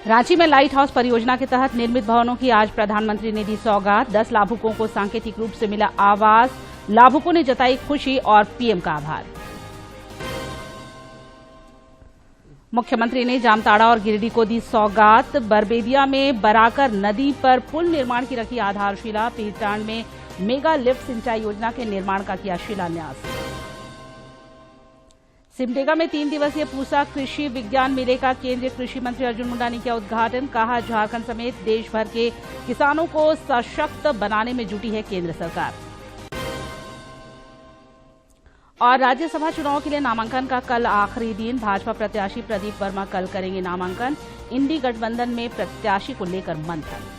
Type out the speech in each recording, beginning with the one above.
रांची में light house परियोजना के तहत निर्मित भवनों की आज प्रधानमंत्री ने दी सौगात। 10 लाभुकों को सांकेतिक रूप से मिला आवास। लाभुकों ने जताई खुशी और पीएम का आभार। मुख्यमंत्री ने जामताड़ा और गिरिडीह को दी सौगात। बरबेदिया में बराकर नदी पर पुल निर्माण की रखी आधारशिला। पीरटांड में मेगा लिफ्ट सिंचाई योजना के निर्माण का किया शिलान्यास। सिमडेगा में 3 दिवसीय पूसा कृषि विज्ञान मेले का केंद्रीय कृषि मंत्री अर्जुन मुंडा ने किया उद्घाटन। कहा, झारखंड समेत देश भर के किसानों को सशक्त बनाने में जुटी है केंद्र सरकार। और राज्यसभा चुनाव के लिए नामांकन का कल आखिरी दिन। भाजपा प्रत्याशी प्रदीप वर्मा कल करेंगे नामांकन। इंडी गठबंधन में प्रत्याशी को लेकर मंथन।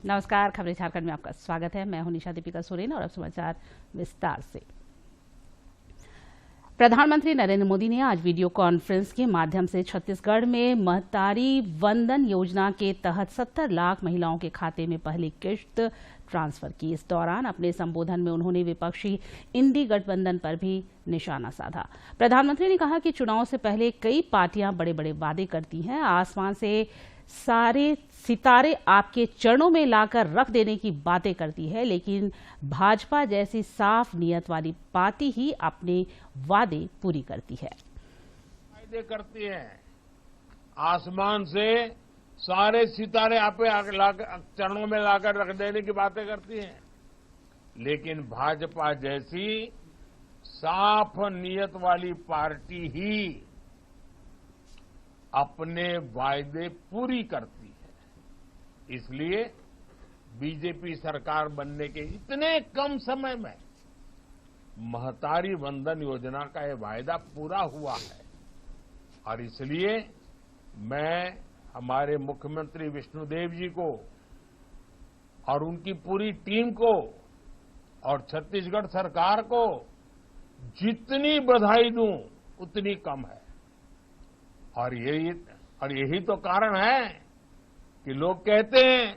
नमस्कार, खबरें झारखंड में आपका स्वागत है। मैं हूं निशा दीपिका सोरेन और अब समाचार विस्तार से। प्रधानमंत्री नरेंद्र मोदी ने आज वीडियो कॉन्फ्रेंस के माध्यम से छत्तीसगढ़ में महतारी वंदन योजना के तहत 70 लाख महिलाओं के खाते में पहली किश्त ट्रांसफर की। इस दौरान अपने संबोधन में उन्होंने विपक्षी इंडी गठबंधन पर भी निशाना साधा। प्रधानमंत्री ने कहा कि चुनाव से पहले कई पार्टियां बड़े बड़े वादे करती हैं। आसमान से सारे सितारे आपके चरणों में लाकर रख देने की बातें करती है, लेकिन भाजपा जैसी साफ नियत वाली पार्टी ही अपने वादे पूरी करती है। वादे करती है, आसमान से सारे सितारे आप चरणों में लाकर रख देने की बातें करती है, लेकिन भाजपा जैसी साफ नियत वाली पार्टी ही अपने वायदे पूरी करती है। इसलिए बीजेपी सरकार बनने के इतने कम समय में महतारी वंदन योजना का यह वायदा पूरा हुआ है और इसलिए मैं हमारे मुख्यमंत्री विष्णुदेव जी को और उनकी पूरी टीम को और छत्तीसगढ़ सरकार को जितनी बधाई दूं उतनी कम है। और यही तो कारण है कि लोग कहते हैं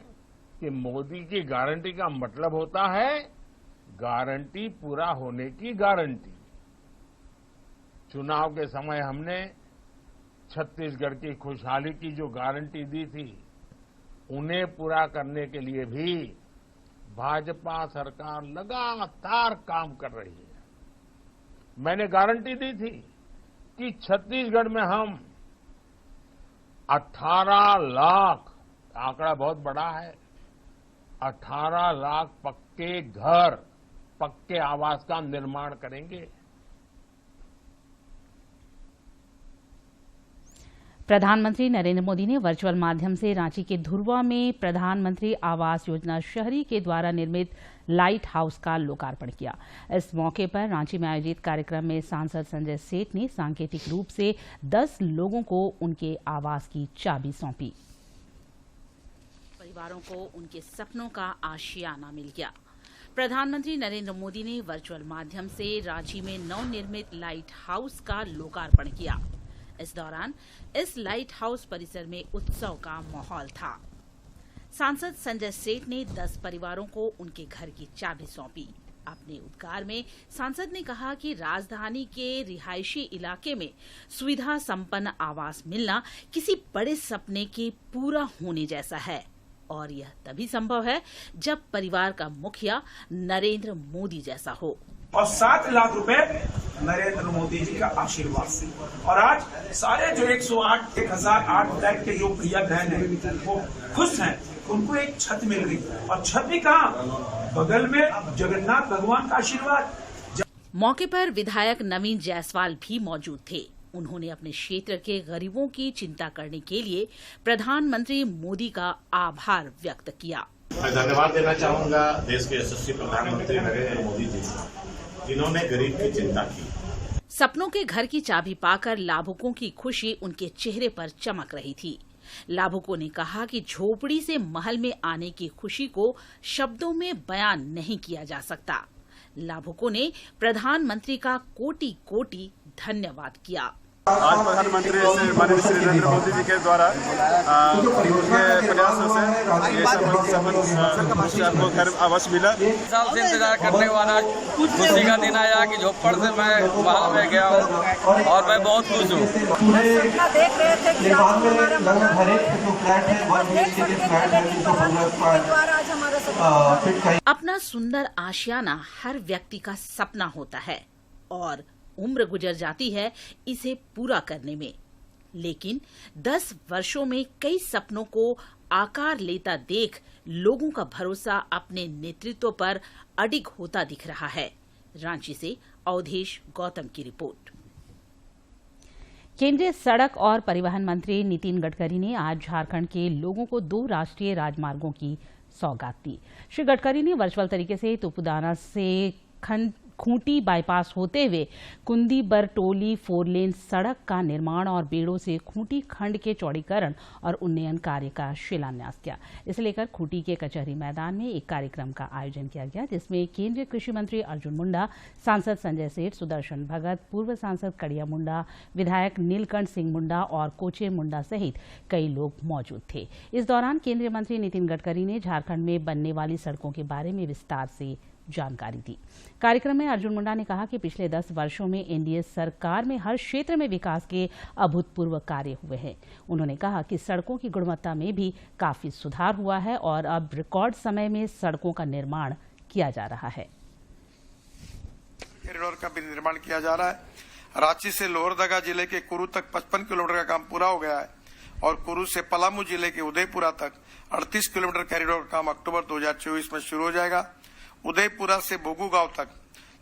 कि मोदी की गारंटी का मतलब होता है गारंटी पूरा होने की गारंटी। चुनाव के समय हमने छत्तीसगढ़ की खुशहाली की जो गारंटी दी थी, उन्हें पूरा करने के लिए भी भाजपा सरकार लगातार काम कर रही है। मैंने गारंटी दी थी कि छत्तीसगढ़ में हम 18 लाख, आंकड़ा बहुत बड़ा है, 18 लाख पक्के घर, पक्के आवास का निर्माण करेंगे। प्रधानमंत्री नरेंद्र मोदी ने वर्चुअल माध्यम से रांची के धुर्वा में प्रधानमंत्री आवास योजना शहरी के द्वारा निर्मित लाइट हाउस का लोकार्पण किया। इस मौके पर रांची में आयोजित कार्यक्रम में सांसद संजय सेठ ने सांकेतिक रूप से 10 लोगों को उनके आवास की चाबी सौंपी। परिवारों को उनके सपनों का आशियाना मिल गया। प्रधानमंत्री नरेंद्र मोदी ने वर्चुअल माध्यम से रांची में नवनिर्मित लाइट हाउस का लोकार्पण किया। इस दौरान इस लाइट हाउस परिसर में उत्सव का माहौल था। सांसद संजय सेठ ने 10 परिवारों को उनके घर की चाबी सौंपी। अपने उद्गार में सांसद ने कहा कि राजधानी के रिहायशी इलाके में सुविधा संपन्न आवास मिलना किसी बड़े सपने के पूरा होने जैसा है और यह तभी संभव है जब परिवार का मुखिया नरेंद्र मोदी जैसा हो। और 7 लाख रुपए नरेंद्र मोदी जी का आशीर्वाद से। और आज सारे जो 1008 फ्लैट के जो भैया बहन है वो खुश हैं, उनको एक छत मिल गई और छत भी कहाँ, बगल में जगन्नाथ भगवान का आशीर्वाद। मौके पर विधायक नवीन जायसवाल भी मौजूद थे। उन्होंने अपने क्षेत्र के गरीबों की चिंता करने के लिए प्रधानमंत्री मोदी का आभार व्यक्त किया। मैं धन्यवाद देना चाहूंगा देश के यशस्वी प्रधानमंत्री नरेंद्र मोदी जी को, जिन्होंने गरीब की चिंता की। सपनों के घर की चाबी पाकर लाभुकों की खुशी उनके चेहरे पर चमक रही थी। लाभुकों ने कहा कि झोपड़ी से महल में आने की खुशी को शब्दों में बयान नहीं किया जा सकता। लाभुकों ने प्रधानमंत्री का कोटि कोटि धन्यवाद किया। आज प्रधानमंत्री श्री माननीय श्री नरेंद्र मोदी जी के द्वारा उनके प्रयासों से ये सबको घर आवास मिला। साल से इंतजार करने वाला खुशी का दिन आया कि झोपड़ से मैं महल में गया हूँ और मैं बहुत खुश हूँ। देख रहे थे कि अपना सुंदर आशियाना हर व्यक्ति का सपना होता है और उम्र गुजर जाती है इसे पूरा करने में, लेकिन 10 वर्षों में कई सपनों को आकार लेता देख लोगों का भरोसा अपने नेतृत्व पर अडिग होता दिख रहा है। रांची से अवधेश गौतम की रिपोर्ट। केंद्रीय सड़क और परिवहन मंत्री नितिन गडकरी ने आज झारखंड के लोगों को 2 राष्ट्रीय राजमार्गों की सौगात दी। श्री गडकरी ने वर्चुअल तरीके से तुपुदाना से खूंटी बाईपास होते हुए कुंदी बरटोली 4 लेन सड़क का निर्माण और बेड़ों से खूंटी खंड के चौड़ीकरण और उन्नयन कार्य का शिलान्यास किया। इसे लेकर खूंटी के कचहरी मैदान में एक कार्यक्रम का आयोजन किया गया, जिसमें केंद्रीय कृषि मंत्री अर्जुन मुंडा, सांसद संजय सेठ, सुदर्शन भगत, पूर्व सांसद कड़िया मुंडा, विधायक नीलकंठ सिंह मुंडा और कोचे मुंडा सहित कई लोग मौजूद थे। इस दौरान केंद्रीय मंत्री नितिन गडकरी ने झारखंड में बनने वाली सड़कों के बारे में विस्तार से जानकारी दी। कार्यक्रम में अर्जुन मुंडा ने कहा कि पिछले 10 वर्षों में एनडीए सरकार में हर क्षेत्र में विकास के अभूतपूर्व कार्य हुए हैं। उन्होंने कहा कि सड़कों की गुणवत्ता में भी काफी सुधार हुआ है और अब रिकॉर्ड समय में सड़कों का निर्माण किया जा रहा है। कॉरिडोर का भी निर्माण किया जा रहा है। रांची से लोहरदगा जिले के कुरू तक 55 किलोमीटर का काम पूरा हो गया है और कुरू से पलामू जिले के उदयपुरा तक 38 किलोमीटर कॉरिडोर का काम अक्टूबर 2024 में शुरू हो जाएगा। उदयपुरा से भोगू गांव तक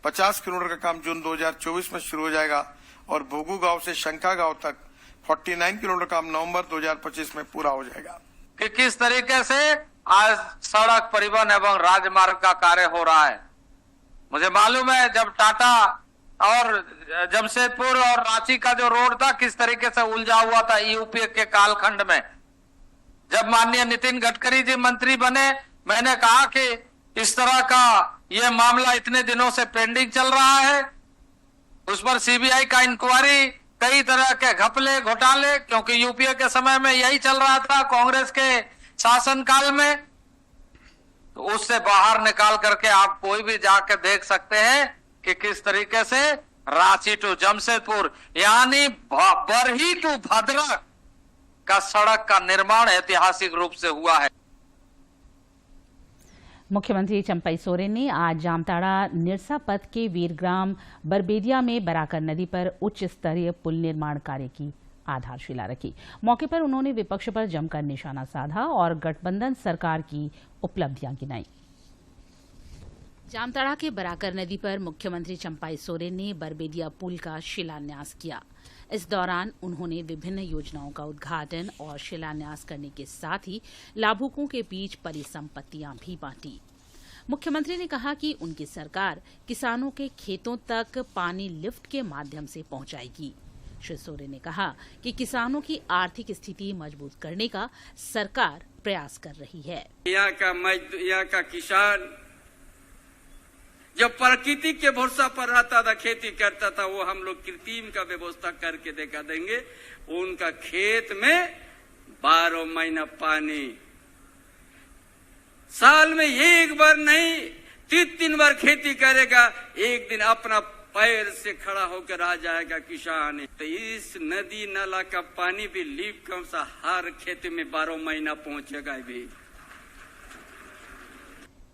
50 किलोमीटर का काम जून 2024 में शुरू हो जाएगा और भोगू गांव से शंका गांव तक 49 किलोमीटर काम नवंबर 2025 में पूरा हो जाएगा। कि किस तरीके से आज सड़क परिवहन एवं राजमार्ग का कार्य हो रहा है। मुझे मालूम है जब टाटा और जमशेदपुर और रांची का जो रोड था किस तरीके से उलझा हुआ था यूपीए के कालखंड में। जब माननीय नितिन गडकरी जी मंत्री बने, मैंने कहा कि इस तरह का ये मामला इतने दिनों से पेंडिंग चल रहा है, उस पर सीबीआई का इंक्वायरी, कई तरह के घपले घोटाले, क्योंकि यूपीए के समय में यही चल रहा था कांग्रेस के शासनकाल में, तो उससे बाहर निकाल करके आप कोई भी जाके देख सकते हैं कि किस तरीके से रांची टू जमशेदपुर यानी बरही टू भद्रक का सड़क का निर्माण ऐतिहासिक रूप से हुआ है। मुख्यमंत्री चंपई सोरेन ने आज जामताड़ा निरसा पथ के वीरग्राम बरबेदिया में बराकर नदी पर उच्च स्तरीय पुल निर्माण कार्य की आधारशिला रखी। मौके पर उन्होंने विपक्ष पर जमकर निशाना साधा और गठबंधन सरकार की उपलब्धियां गिनाई। जामताड़ा के बराकर नदी पर मुख्यमंत्री चंपई सोरेन ने बरबेदिया पुल का शिलान्यास किया। इस दौरान उन्होंने विभिन्न योजनाओं का उद्घाटन और शिलान्यास करने के साथ ही लाभुकों के बीच परिसंपत्तियां भी बांटी। मुख्यमंत्री ने कहा कि उनकी सरकार किसानों के खेतों तक पानी लिफ्ट के माध्यम से पहुंचाएगी। श्री सोरेन ने कहा कि किसानों की आर्थिक स्थिति मजबूत करने का सरकार प्रयास कर रही है। यहाँ का किसान जब प्रकृति के भरोसा पर रहता था, खेती करता था, वो हम लोग कृत्रिम का व्यवस्था करके देखा देंगे। उनका खेत में 12 महीना पानी, साल में एक बार नहीं 3 बार खेती करेगा, एक दिन अपना पैर से खड़ा होकर आ जाएगा किसान। तो इस नदी नाला का पानी भी लीप कम सा हर खेत में 12 महीना पहुंचेगा भी।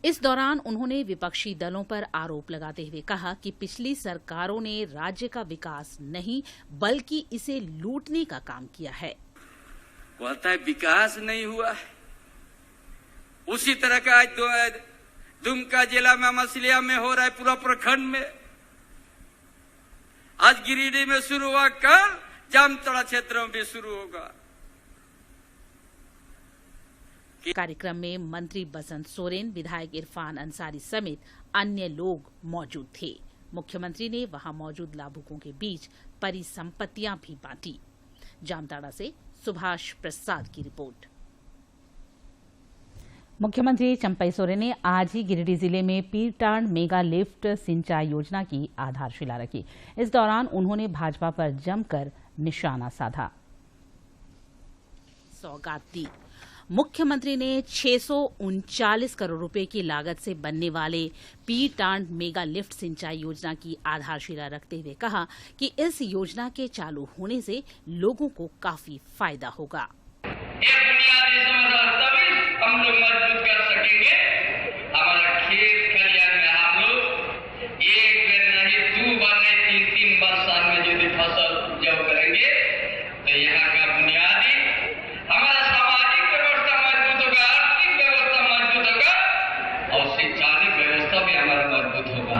इस दौरान उन्होंने विपक्षी दलों पर आरोप लगाते हुए कहा कि पिछली सरकारों ने राज्य का विकास नहीं बल्कि इसे लूटने का काम किया है। कहता है विकास नहीं हुआ है। उसी तरह का आज दुमका जिला में मछलिया में हो रहा है, पूरा प्रखंड में। आज गिरिडीह में शुरू हुआ, कल जामताड़ा क्षेत्र में भी शुरू होगा। कार्यक्रम में मंत्री बसंत सोरेन, विधायक इरफान अंसारी समेत अन्य लोग मौजूद थे। मुख्यमंत्री ने वहां मौजूद लाभुकों के बीच परिसंपत्तियां भी बांटी। जामताड़ा से सुभाष प्रसाद की रिपोर्ट। मुख्यमंत्री चंपई सोरेन ने आज ही गिरिडीह जिले में पीरटांड मेगा लिफ्ट सिंचाई योजना की आधारशिला रखी। इस दौरान उन्होंने भाजपा पर जमकर निशाना साधा। सौगात दी। मुख्यमंत्री ने 639 करोड़ रुपए की लागत से बनने वाले पीटांड मेगा लिफ्ट सिंचाई योजना की आधारशिला रखते हुए कहा कि इस योजना के चालू होने से लोगों को काफी फायदा होगा। ये बुनियादी समझ तभी हम लोग मजबूत कर सकेंगे। हमारा खेत खलियान में हम लोग एक बार नहीं, 2 बार नहीं, 3 बार साल में यदि फसल उपजाऊ करेंगे तो यहाँ का बुनियादी हमारा सामाजिक व्यवस्था मजबूत होगा, आर्थिक व्यवस्था मजबूत होगा और शैक्षणिक व्यवस्था भी हमारा मजबूत होगा।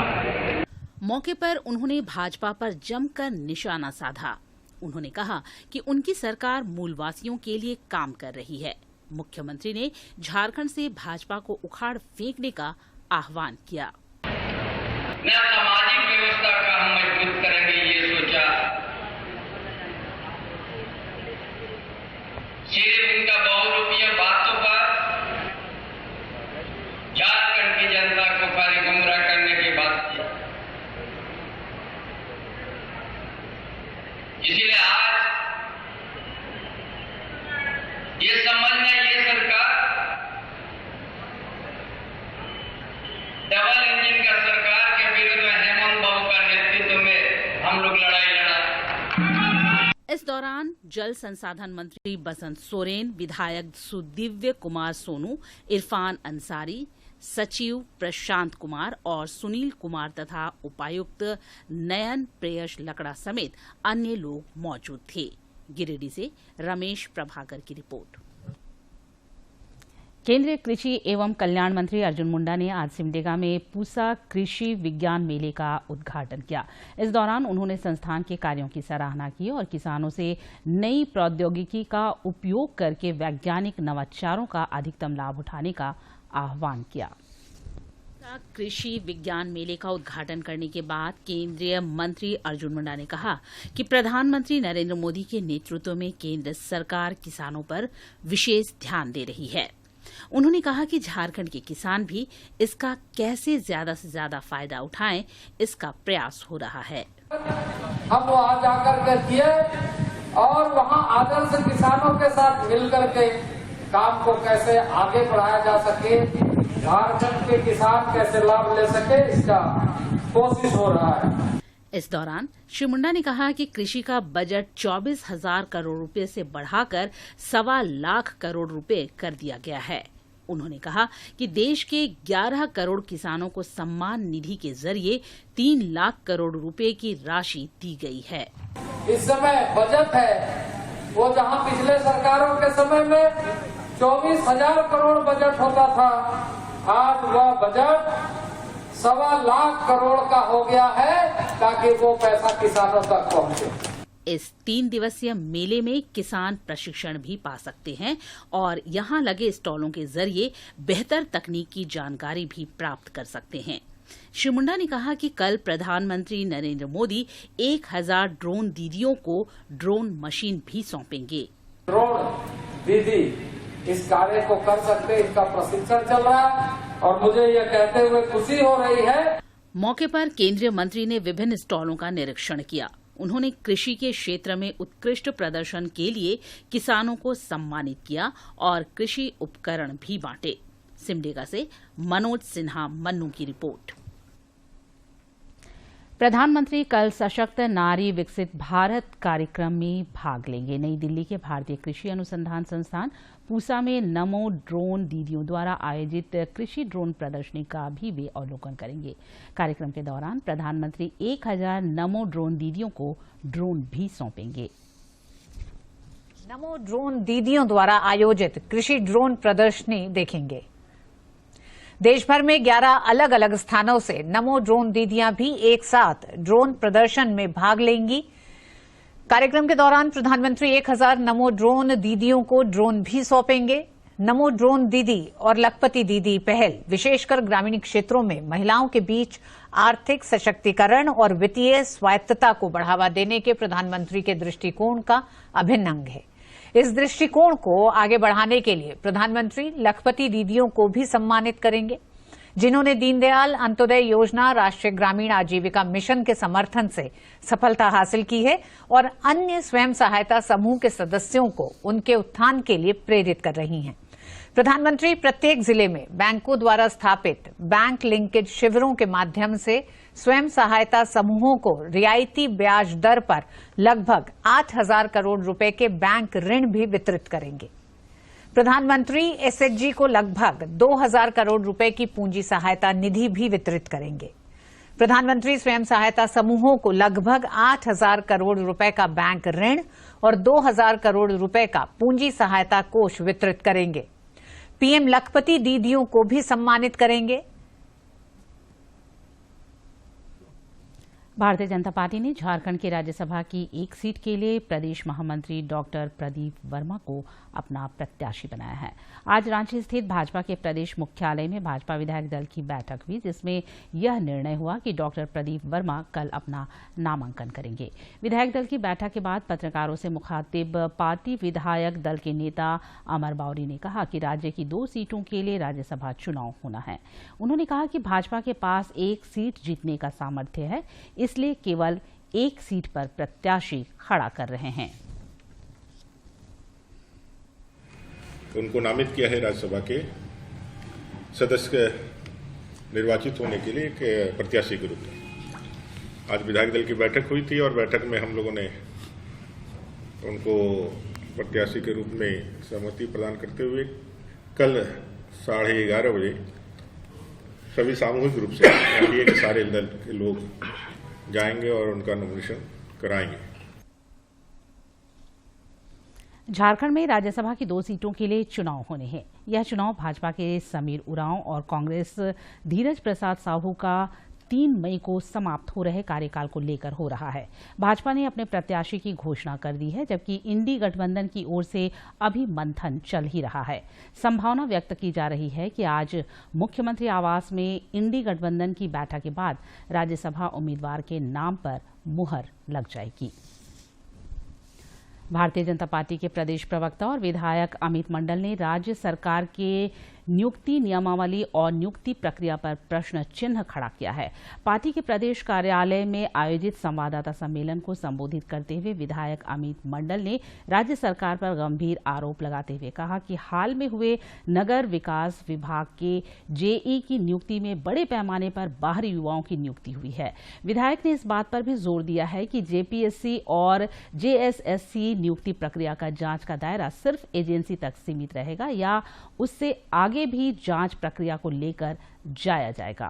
मौके पर उन्होंने भाजपा पर जमकर निशाना साधा। उन्होंने कहा कि उनकी सरकार मूलवासियों के लिए काम कर रही है। मुख्यमंत्री ने झारखंड से भाजपा को उखाड़ फेंकने का आह्वान किया। न सामाजिक व्यवस्था का हम मजबूत करेंगे ये सोचा, सिर्फ उनका बहुरूपीय बातों पर झारखंड की जनता को खाली गुमराह करने की बात की। इसीलिए आज ये समझना, ये सरकार डबल इंजन का सरकार के विरुद्ध में हेमंत बाबू का नेतृत्व में हम लोग लड़ाई लड़ा। इस दौरान जल संसाधन मंत्री बसंत सोरेन, विधायक सुदिव्य कुमार सोनू, इरफान अंसारी, सचिव प्रशांत कुमार और सुनील कुमार तथा उपायुक्त नयन प्रेयश लकड़ा समेत अन्य लोग मौजूद थे। गिरिडीह से रमेश प्रभाकर की रिपोर्ट। केंद्रीय कृषि एवं कल्याण मंत्री अर्जुन मुंडा ने आज सिमडेगा में पूसा कृषि विज्ञान मेले का उद्घाटन किया। इस दौरान उन्होंने संस्थान के कार्यों की सराहना की और किसानों से नई प्रौद्योगिकी का उपयोग करके वैज्ञानिक नवाचारों का अधिकतम लाभ उठाने का आह्वान किया। कृषि विज्ञान मेले का उद्घाटन करने के बाद केंद्रीय मंत्री अर्जुन मुंडा ने कहा कि प्रधानमंत्री नरेंद्र मोदी के नेतृत्व में केंद्र सरकार किसानों पर विशेष ध्यान दे रही है। उन्होंने कहा कि झारखंड के किसान भी इसका कैसे ज्यादा से ज्यादा फायदा उठाएं, इसका प्रयास हो रहा है। हम वहाँ जाकर के किए और वहाँ आदर्श किसानों के साथ मिलकर के काम को कैसे आगे बढ़ाया जा सके, झारखंड के किसान कैसे लाभ ले सके, इसका कोशिश हो रहा है। इस दौरान श्री मुंडा ने कहा कि कृषि का बजट 24,000 करोड़ रुपए से बढ़ाकर 1.25 लाख करोड़ रुपए कर दिया गया है। उन्होंने कहा कि देश के 11 करोड़ किसानों को सम्मान निधि के जरिए 3 लाख करोड़ रुपए की राशि दी गई है। इस समय बजट है वो जहाँ पिछले सरकारों के समय में 24,000 करोड़ बजट होता था, आज वह बजट 1.25 लाख करोड़ का हो गया है ताकि वो पैसा किसानों तक पहुंचे। इस 3 दिवसीय मेले में किसान प्रशिक्षण भी पा सकते हैं और यहां लगे स्टॉलों के जरिए बेहतर तकनीक की जानकारी भी प्राप्त कर सकते हैं। श्री मुंडा ने कहा कि कल प्रधानमंत्री नरेंद्र मोदी 1000 ड्रोन दीदियों को ड्रोन मशीन भी सौंपेंगे। ड्रोन दीदी इस कार्य को कर सकते, इसका प्रशिक्षण चल रहा है और मुझे यह कहते हुए खुशी हो रही है। मौके पर केंद्रीय मंत्री ने विभिन्न स्टॉलों का निरीक्षण किया। उन्होंने कृषि के क्षेत्र में उत्कृष्ट प्रदर्शन के लिए किसानों को सम्मानित किया और कृषि उपकरण भी बांटे। सिमडेगा से मनोज सिन्हा मन्नू की रिपोर्ट। प्रधानमंत्री कल सशक्त नारी विकसित भारत कार्यक्रम में भाग लेंगे। नई दिल्ली के भारतीय कृषि अनुसंधान संस्थान पूसा में नमो ड्रोन दीदियों द्वारा आयोजित कृषि ड्रोन प्रदर्शनी का भी वे अवलोकन करेंगे। कार्यक्रम के दौरान प्रधानमंत्री 1000 नमो ड्रोन दीदियों को ड्रोन भी सौंपेंगे। नमो ड्रोन दीदियों द्वारा आयोजित कृषि ड्रोन प्रदर्शनी देखेंगे। देश भर में 11 अलग अलग स्थानों से नमो ड्रोन दीदियां भी एक साथ ड्रोन प्रदर्शन में भाग लेंगी। कार्यक्रम के दौरान प्रधानमंत्री 1000 नमो ड्रोन दीदियों को ड्रोन भी सौंपेंगे। नमो ड्रोन दीदी और लखपति दीदी पहल विशेषकर ग्रामीण क्षेत्रों में महिलाओं के बीच आर्थिक सशक्तिकरण और वित्तीय स्वायत्तता को बढ़ावा देने के प्रधानमंत्री के दृष्टिकोण का अभिन्न अंग है। इस दृष्टिकोण को आगे बढ़ाने के लिए प्रधानमंत्री लखपति दीदियों को भी सम्मानित करेंगे। जिन्होंने दीनदयाल अंत्योदय योजना, राष्ट्रीय ग्रामीण आजीविका मिशन के समर्थन से सफलता हासिल की है और अन्य स्वयं सहायता समूह के सदस्यों को उनके उत्थान के लिए प्रेरित कर रही हैं। प्रधानमंत्री प्रत्येक जिले में बैंकों द्वारा स्थापित बैंक लिंकेज शिविरों के माध्यम से स्वयं सहायता समूहों को रियायती ब्याज दर पर लगभग 8,000 करोड़ रुपए के बैंक ऋण भी वितरित करेंगे। प्रधानमंत्री एसएचजी को लगभग 2,000 करोड़ रुपए की पूंजी सहायता निधि भी वितरित करेंगे। प्रधानमंत्री स्वयं सहायता समूहों को लगभग 8,000 करोड़ रुपए का बैंक ऋण और 2,000 करोड़ रुपए का पूंजी सहायता कोष वितरित करेंगे। पीएम लखपति दीदियों को भी सम्मानित करेंगे। भारतीय जनता पार्टी ने झारखंड की राज्यसभा की एक सीट के लिए प्रदेश महामंत्री डॉक्टर प्रदीप वर्मा को अपना प्रत्याशी बनाया है। आज रांची स्थित भाजपा के प्रदेश मुख्यालय में भाजपा विधायक दल की बैठक हुई, जिसमें यह निर्णय हुआ कि डॉक्टर प्रदीप वर्मा कल अपना नामांकन करेंगे। विधायक दल की बैठक के बाद पत्रकारों से मुखातिब पार्टी विधायक दल के नेता अमर बावरी ने कहा कि राज्य की 2 सीटों के लिए राज्यसभा चुनाव होना है। उन्होंने कहा कि भाजपा के पास 1 सीट जीतने का सामर्थ्य है, इसलिए केवल 1 सीट पर प्रत्याशी खड़ा कर रहे हैं। उनको नामित किया है राज्यसभा के सदस्य निर्वाचित होने के लिए एक प्रत्याशी के रूप में। आज विधायक दल की बैठक हुई थी और बैठक में हम लोगों ने उनको प्रत्याशी के रूप में सहमति प्रदान करते हुए कल 11:30 बजे सभी सामूहिक रूप से एनडीए के सारे दल के लोग जाएंगे और उनका नॉमिनेशन कराएंगे। झारखंड में राज्यसभा की 2 सीटों के लिए चुनाव होने हैं। यह चुनाव भाजपा के समीर उरांव और कांग्रेस धीरज प्रसाद साहू का 3 मई को समाप्त हो रहे कार्यकाल को लेकर हो रहा है। भाजपा ने अपने प्रत्याशी की घोषणा कर दी है, जबकि इंडी गठबंधन की ओर से अभी मंथन चल ही रहा है। संभावना व्यक्त की जा रही है कि आज मुख्यमंत्री आवास में इंडी गठबंधन की बैठक के बाद राज्यसभा उम्मीदवार के नाम पर मुहर लग जाएगी। भारतीय जनता पार्टी के प्रदेश प्रवक्ता और विधायक अमित मंडल ने राज्य सरकार के नियुक्ति नियमावली और नियुक्ति प्रक्रिया पर प्रश्न चिन्ह खड़ा किया है। पार्टी के प्रदेश कार्यालय में आयोजित संवाददाता सम्मेलन को संबोधित करते हुए विधायक अमित मंडल ने राज्य सरकार पर गंभीर आरोप लगाते हुए कहा कि हाल में हुए नगर विकास विभाग के जेई की नियुक्ति में बड़े पैमाने पर बाहरी युवाओं की नियुक्ति हुई है। विधायक ने इस बात पर भी जोर दिया है कि जेपीएससी और जेएसएससी नियुक्ति प्रक्रिया का जांच का दायरा सिर्फ एजेंसी तक सीमित रहेगा या उससे आगे भी जांच प्रक्रिया को लेकर जाया जाएगा।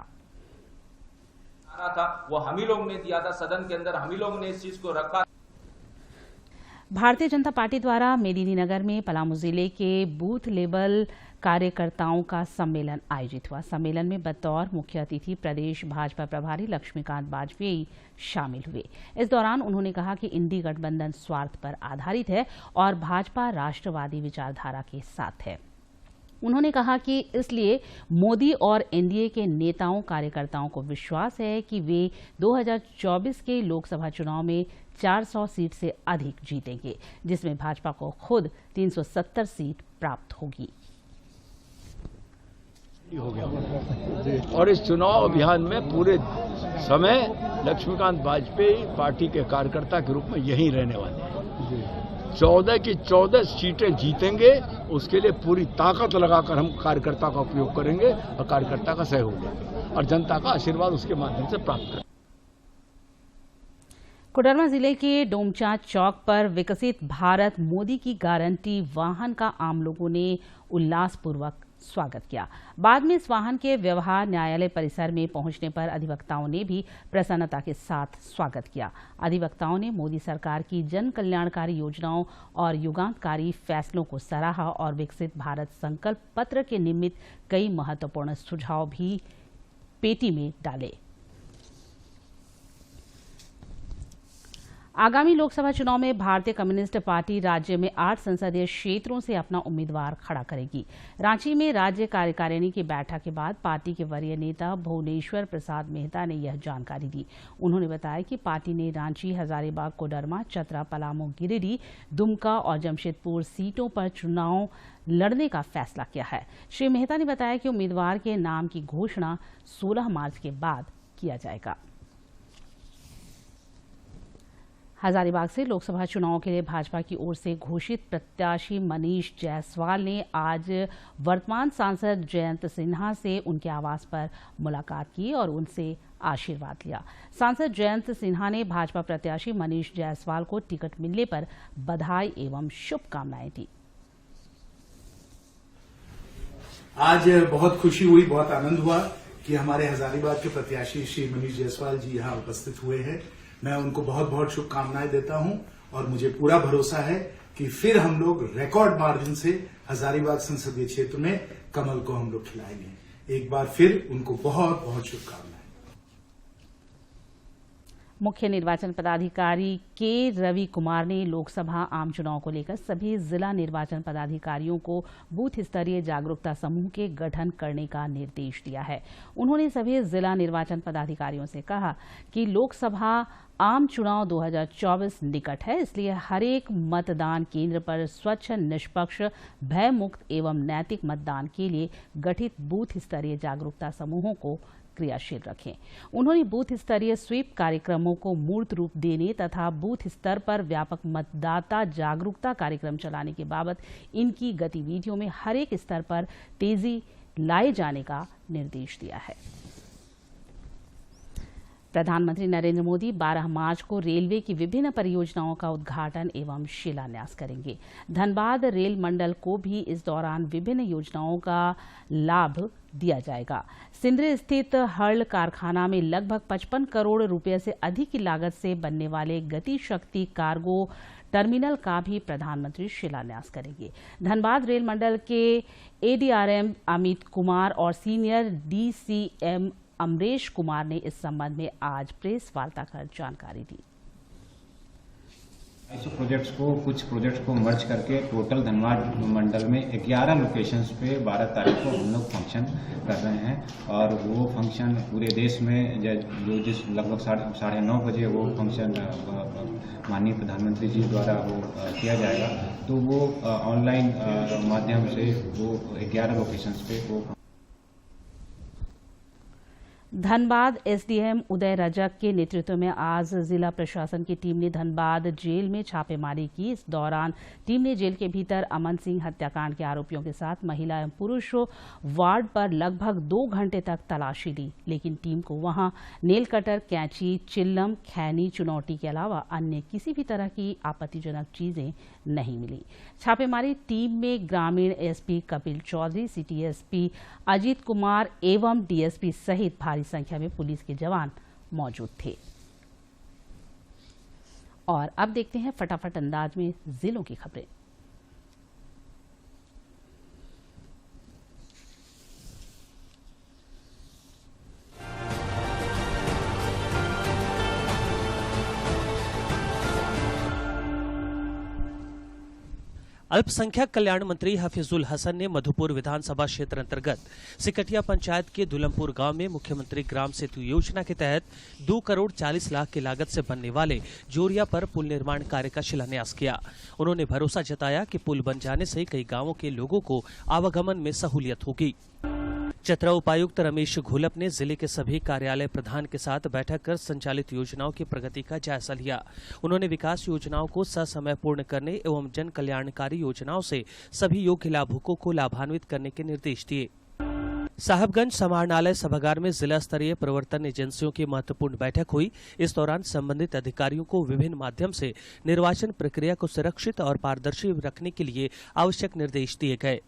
था वो हम ही लोग ने दिया था, सदन के अंदर हम ही लोग ने इस चीज को रखा। भारतीय जनता पार्टी द्वारा मेदिनीनगर में पलामू जिले के बूथ लेवल कार्यकर्ताओं का सम्मेलन आयोजित हुआ। सम्मेलन में बतौर मुख्य अतिथि प्रदेश भाजपा प्रभारी लक्ष्मीकांत वाजपेयी शामिल हुए। इस दौरान उन्होंने कहा कि इंडी गठबंधन स्वार्थ पर आधारित है और भाजपा राष्ट्रवादी विचारधारा के साथ है। उन्होंने कहा कि इसलिए मोदी और एनडीए के नेताओं कार्यकर्ताओं को विश्वास है कि वे 2024 के लोकसभा चुनाव में 400 सीट से अधिक जीतेंगे, जिसमें भाजपा को खुद 370 सीट प्राप्त होगी। और इस चुनाव अभियान में पूरे समय लक्ष्मीकांत वाजपेयी पार्टी के कार्यकर्ता के रूप में यहीं रहने वाले हैं। 14 की 14 सीटें जीतेंगे, उसके लिए पूरी ताकत लगाकर हम कार्यकर्ता का उपयोग करेंगे और कार्यकर्ता का सहयोग देंगे और जनता का आशीर्वाद उसके माध्यम से प्राप्त करेंगे। कोडरमा जिले के डोमचा चौक पर विकसित भारत मोदी की गारंटी वाहन का आम लोगों ने उल्लासपूर्वक स्वागत किया। बाद में इस वाहन के व्यवहार न्यायालय परिसर में पहुंचने पर अधिवक्ताओं ने भी प्रसन्नता के साथ स्वागत किया। अधिवक्ताओं ने मोदी सरकार की जन कल्याणकारी योजनाओं और युगांतकारी फैसलों को सराहा और विकसित भारत संकल्प पत्र के निमित्त कई महत्वपूर्ण सुझाव भी पेटी में डाले। आगामी लोकसभा चुनाव में भारतीय कम्युनिस्ट पार्टी राज्य में 8 संसदीय क्षेत्रों से अपना उम्मीदवार खड़ा करेगी। रांची में राज्य कार्यकारिणी की बैठक के बाद पार्टी के वरीय नेता भुवनेश्वर प्रसाद मेहता ने यह जानकारी दी। उन्होंने बताया कि पार्टी ने रांची, हजारीबाग, कोडरमा, चतरा, पलामू, गिरिडीह, दुमका और जमशेदपुर सीटों पर चुनाव लड़ने का फैसला किया है। श्री मेहता ने बताया कि उम्मीदवार के नाम की घोषणा 16 मार्च के बाद किया जाएगा। हजारीबाग से लोकसभा चुनाव के लिए भाजपा की ओर से घोषित प्रत्याशी मनीष जायसवाल ने आज वर्तमान सांसद जयंत सिन्हा से उनके आवास पर मुलाकात की और उनसे आशीर्वाद लिया। सांसद जयंत सिन्हा ने भाजपा प्रत्याशी मनीष जायसवाल को टिकट मिलने पर बधाई एवं शुभकामनाएं दी। आज बहुत खुशी हुई, बहुत आनंद हुआ कि हमारे हजारीबाग के प्रत्याशी श्री मनीष जायसवाल जी यहाँ उपस्थित हुए हैं। मैं उनको बहुत बहुत शुभकामनाएं देता हूं और मुझे पूरा भरोसा है कि फिर हम लोग रिकॉर्ड मार्जिन से हजारीबाग संसदीय क्षेत्र में कमल को हम लोग खिलाएंगे। एक बार फिर उनको बहुत बहुत शुभकामनाएं। मुख्य निर्वाचन पदाधिकारी के रवि कुमार ने लोकसभा आम चुनाव को लेकर सभी जिला निर्वाचन पदाधिकारियों को बूथ स्तरीय जागरूकता समूह के गठन करने का निर्देश दिया है। उन्होंने सभी जिला निर्वाचन पदाधिकारियों से कहा कि लोकसभा आम चुनाव 2024 निकट है, इसलिए हर एक मतदान केंद्र पर स्वच्छ, निष्पक्ष, भयमुक्त एवं नैतिक मतदान के लिए गठित बूथ स्तरीय जागरूकता समूहों को क्रियाशील रखें। उन्होंने बूथ स्तरीय स्वीप कार्यक्रमों को मूर्त रूप देने तथा बूथ स्तर पर व्यापक मतदाता जागरूकता कार्यक्रम चलाने के बाबत इनकी गतिविधियों में हर एक स्तर पर तेजी लाए जाने का निर्देश दिया है। प्रधानमंत्री नरेंद्र मोदी 12 मार्च को रेलवे की विभिन्न परियोजनाओं का उद्घाटन एवं शिलान्यास करेंगे। धनबाद रेल मंडल को भी इस दौरान विभिन्न योजनाओं का लाभ दिया जाएगा। सिंदरी स्थित हर्ल कारखाना में लगभग 55 करोड़ रुपए से अधिक की लागत से बनने वाले गति शक्ति कार्गो टर्मिनल का भी प्रधानमंत्री शिलान्यास करेंगे। धनबाद रेल मंडल के एडीआरएम अमित कुमार और सीनियर डीसीएम अमरेश कुमार ने इस संबंध में आज प्रेस वार्ता कर जानकारी दी। प्रोजेक्ट्स को कुछ प्रोजेक्ट्स को मर्ज करके टोटल धनबाद मंडल में 11 लोकेशंस पे 12 तारीख को हम लोग फंक्शन कर रहे हैं और वो फंक्शन पूरे देश में जो जिस लगभग 9:30 बजे वो फंक्शन माननीय प्रधानमंत्री जी द्वारा वो किया जाएगा, तो वो ऑनलाइन माध्यम से वो 11 लोकेशंस पे वो। धनबाद एसडीएम उदय रजक के नेतृत्व में आज जिला प्रशासन की टीम ने धनबाद जेल में छापेमारी की। इस दौरान टीम ने जेल के भीतर अमन सिंह हत्याकांड के आरोपियों के साथ महिला एवं पुरुष वार्ड पर लगभग 2 घंटे तक तलाशी ली, लेकिन टीम को वहां नेल कटर, कैंची, चिल्लम, खैनी, चुनौती के अलावा अन्य किसी भी तरह की आपत्तिजनक चीजें नहीं मिली। छापेमारी टीम में ग्रामीण SP Kapil Chaudhary, city SP Ajit Kumar एवं डीएसपी सहित भारी संख्या में पुलिस के जवान मौजूद थे। और अब देखते हैं फटाफट अंदाज में जिलों की खबरें। अल्पसंख्यक कल्याण मंत्री हफीजुल हसन ने मधुपुर विधानसभा क्षेत्र अंतर्गत सिकटिया पंचायत के दुलमपुर गांव में मुख्यमंत्री ग्राम सेतु योजना के तहत 2 करोड़ 40 लाख की लागत से बनने वाले जोरिया पर पुल निर्माण कार्य का शिलान्यास किया। उन्होंने भरोसा जताया कि पुल बन जाने से कई गांवों के लोगों को आवागमन में सहूलियत होगी। चतरा उपायुक्त रमेश घोलप ने जिले के सभी कार्यालय प्रधान के साथ बैठक कर संचालित योजनाओं की प्रगति का जायजा लिया। उन्होंने विकास योजनाओं को ससमय पूर्ण करने एवं जन कल्याणकारी योजनाओं से सभी योग्य लाभुकों को लाभान्वित करने के निर्देश दिए। साहबगंज समाहरणालय सभागार में जिला स्तरीय प्रवर्तन एजेंसियों की महत्वपूर्ण बैठक हुई। इस दौरान संबंधित अधिकारियों को विभिन्न माध्यम से निर्वाचन प्रक्रिया को सुरक्षित और पारदर्शी रखने के लिए आवश्यक निर्देश दिए गए।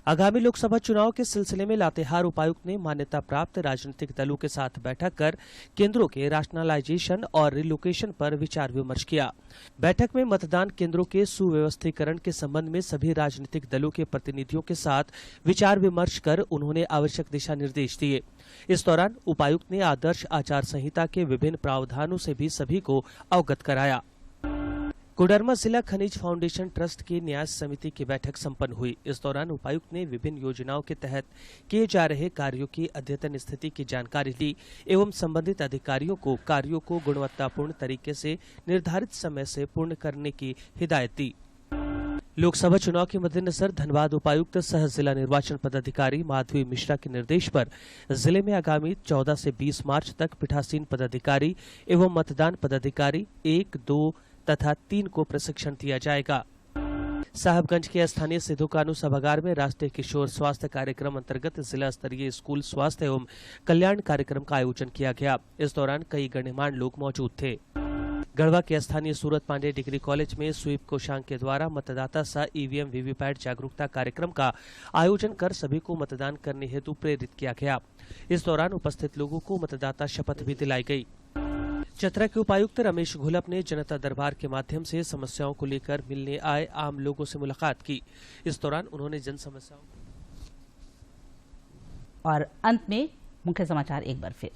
आगामी लोकसभा चुनाव के सिलसिले में लातेहार उपायुक्त ने मान्यता प्राप्त राजनीतिक दलों के साथ बैठक कर केंद्रों के रैशनलाइजेशन और रिलोकेशन पर विचार विमर्श किया। बैठक में मतदान केंद्रों के सुव्यवस्थीकरण के संबंध में सभी राजनीतिक दलों के प्रतिनिधियों के साथ विचार विमर्श कर उन्होंने आवश्यक दिशा निर्देश दिए। इस दौरान उपायुक्त ने आदर्श आचार संहिता के विभिन्न प्रावधानों से भी सभी को अवगत कराया। कोडरमा जिला खनिज फाउंडेशन ट्रस्ट की न्यास समिति की बैठक संपन्न हुई। इस दौरान उपायुक्त ने विभिन्न योजनाओं के तहत किए जा रहे कार्यों की अद्यतन स्थिति की जानकारी ली एवं संबंधित अधिकारियों को कार्यों को गुणवत्तापूर्ण तरीके से निर्धारित समय से पूर्ण करने की हिदायत दी। लोकसभा चुनाव के मद्देनजर धनबाद उपायुक्त सह जिला निर्वाचन पदाधिकारी माधवी मिश्रा के निर्देश पर जिले में आगामी 14 से 20 मार्च तक पीठासीन पदाधिकारी एवं मतदान पदाधिकारी 1, 2 तथा 3 को प्रशिक्षण दिया जाएगा। साहबगंज के स्थानीय सिद्धू कानू सभागार में राष्ट्रीय किशोर स्वास्थ्य कार्यक्रम अंतर्गत जिला स्तरीय स्कूल स्वास्थ्य एवं कल्याण कार्यक्रम का आयोजन किया गया। इस दौरान कई गणमान्य लोग मौजूद थे। गढ़वा के स्थानीय सूरत पांडे डिग्री कॉलेज में स्वीप कोषांग के द्वारा मतदाता सह ईवीएम वीवीपैट जागरूकता कार्यक्रम का आयोजन कर सभी को मतदान करने हेतु प्रेरित किया गया। इस दौरान उपस्थित लोगों को मतदाता शपथ भी दिलाई गई। चतरा के उपायुक्त रमेश घोलप ने जनता दरबार के माध्यम से समस्याओं को लेकर मिलने आए आम लोगों से मुलाकात की। इस दौरान उन्होंने जन समस्याओं और अंत में मुख्य समाचार एक बार फिर।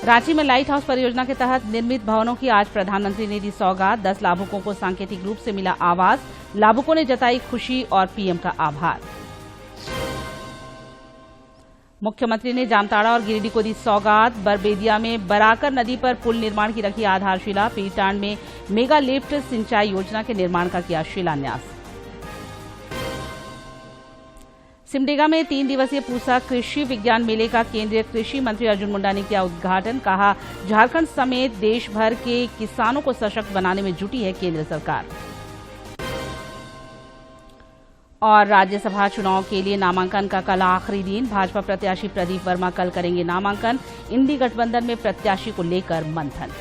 रांची में लाइट हाउस परियोजना के तहत निर्मित भवनों की आज प्रधानमंत्री ने दी सौगात। 10 लाभुकों को सांकेतिक रूप से मिला आवास। लाभुकों ने जताई खुशी और पीएम का आभार। मुख्यमंत्री ने जामताड़ा और गिरिडीह को दी सौगात। बरबेदिया में बराकर नदी पर पुल निर्माण की रखी आधारशिला। पीरटांड में मेगा लिफ्ट सिंचाई योजना के निर्माण का किया शिलान्यास। सिमडेगा में 3 दिवसीय पूसा कृषि विज्ञान मेले का केंद्रीय कृषि मंत्री अर्जुन मुंडा ने किया उद्घाटन। कहा, झारखंड समेत देश भर के किसानों को सशक्त बनाने में जुटी है केंद्र सरकार। और राज्यसभा चुनाव के लिए नामांकन का कल आखिरी दिन। भाजपा प्रत्याशी प्रदीप वर्मा कल करेंगे नामांकन। इंडी गठबंधन में प्रत्याशी को लेकर मंथन।